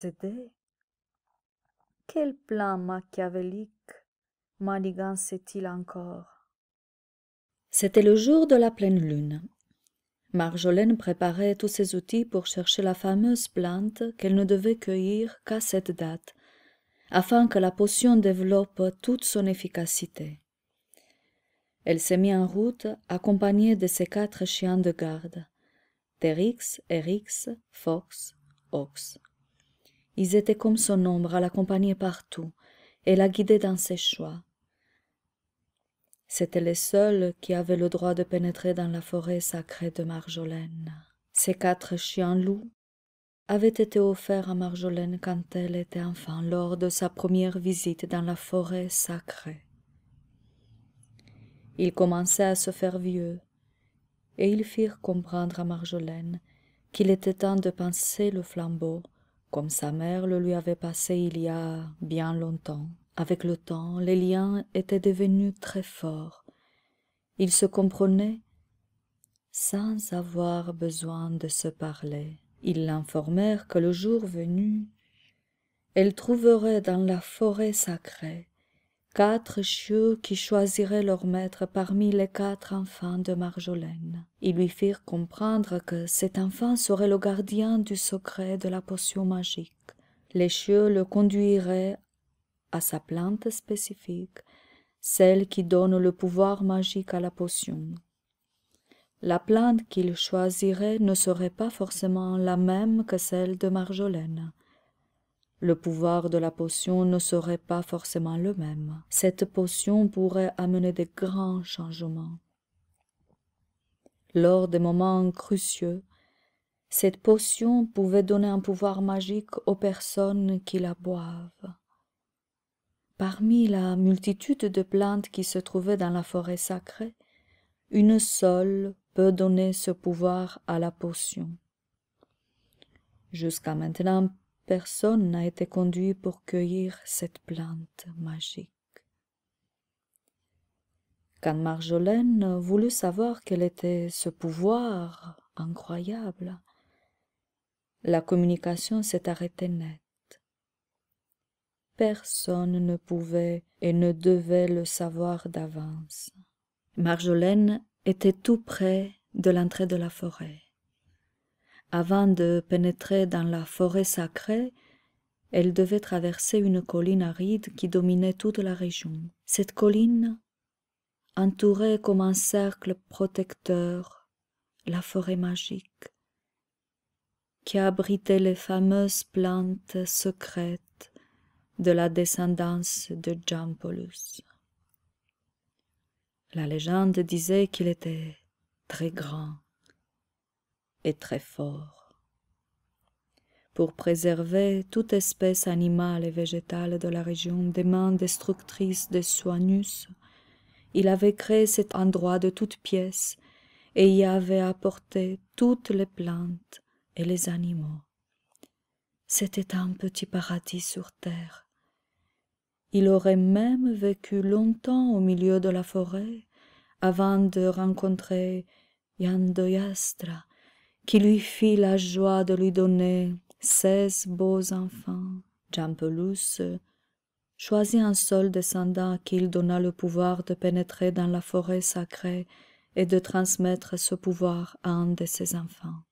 C'était quel plan machiavélique manigançait-il encore? C'était le jour de la pleine lune. Marjolaine préparait tous ses outils pour chercher la fameuse plante qu'elle ne devait cueillir qu'à cette date, afin que la potion développe toute son efficacité. Elle s'est mise en route, accompagnée de ses 4 chiens de garde, Térix, Érix, Fox, Ox. Ils étaient comme son ombre à l'accompagner partout et la guider dans ses choix. C'étaient les seuls qui avaient le droit de pénétrer dans la forêt sacrée de Marjolaine. Ces 4 chiens loups avaient été offerts à Marjolaine quand elle était enfant, lors de sa première visite dans la forêt sacrée. Ils commençaient à se faire vieux, et ils firent comprendre à Marjolaine qu'il était temps de passer le flambeau, comme sa mère le lui avait passé il y a bien longtemps. Avec le temps, les liens étaient devenus très forts. Ils se comprenaient sans avoir besoin de se parler. Ils l'informèrent que le jour venu, elle trouverait dans la forêt sacrée 4 chiots qui choisiraient leur maître parmi les 4 enfants de Marjolaine. Ils lui firent comprendre que cet enfant serait le gardien du secret de la potion magique. Les chiots le conduiraient à sa plante spécifique, celle qui donne le pouvoir magique à la potion. La plante qu'il choisirait ne serait pas forcément la même que celle de Marjolaine. Le pouvoir de la potion ne serait pas forcément le même. Cette potion pourrait amener de grands changements. Lors des moments cruciaux, cette potion pouvait donner un pouvoir magique aux personnes qui la boivent. Parmi la multitude de plantes qui se trouvaient dans la forêt sacrée, une seule peut donner ce pouvoir à la potion. Jusqu'à maintenant, personne n'a été conduit pour cueillir cette plante magique. Quand Marjolaine voulut savoir quel était ce pouvoir incroyable, la communication s'est arrêtée net. Personne ne pouvait et ne devait le savoir d'avance. Marjolaine était tout près de l'entrée de la forêt. Avant de pénétrer dans la forêt sacrée, elle devait traverser une colline aride qui dominait toute la région. Cette colline entourait comme un cercle protecteur la forêt magique, qui abritait les fameuses plantes secrètes de la descendance de Jampolus. La légende disait qu'il était très grand et très fort. Pour préserver toute espèce animale et végétale de la région des mains destructrices des Soanus, il avait créé cet endroit de toutes pièces et y avait apporté toutes les plantes et les animaux. C'était un petit paradis sur terre. Il aurait même vécu longtemps au milieu de la forêt avant de rencontrer Yandoyastra, qui lui fit la joie de lui donner 16 beaux enfants. Jampelus choisit un seul descendant à qui il donna le pouvoir de pénétrer dans la forêt sacrée et de transmettre ce pouvoir à un de ses enfants.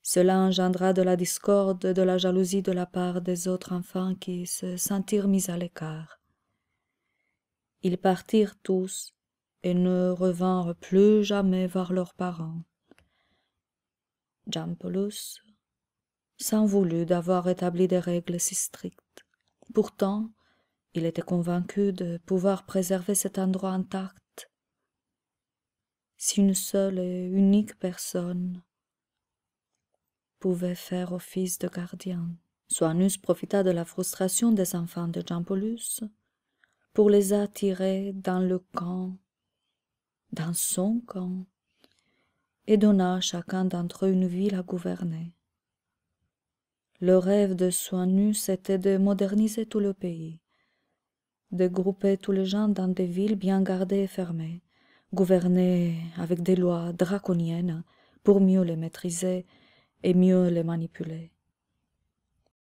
Cela engendra de la discorde, de la jalousie de la part des autres enfants qui se sentirent mis à l'écart. Ils partirent tous et ne revinrent plus jamais voir leurs parents. Jampolus s'en voulut d'avoir établi des règles si strictes. Pourtant, il était convaincu de pouvoir préserver cet endroit intact si une seule et unique personne pouvait faire office de gardien. Soanus profita de la frustration des enfants de Jampolus pour les attirer dans le camp, dans son camp, et donna à chacun d'entre eux une ville à gouverner. Le rêve de Soanus était de moderniser tout le pays, de grouper tous les gens dans des villes bien gardées et fermées, gouverner avec des lois draconiennes pour mieux les maîtriser et mieux les manipuler.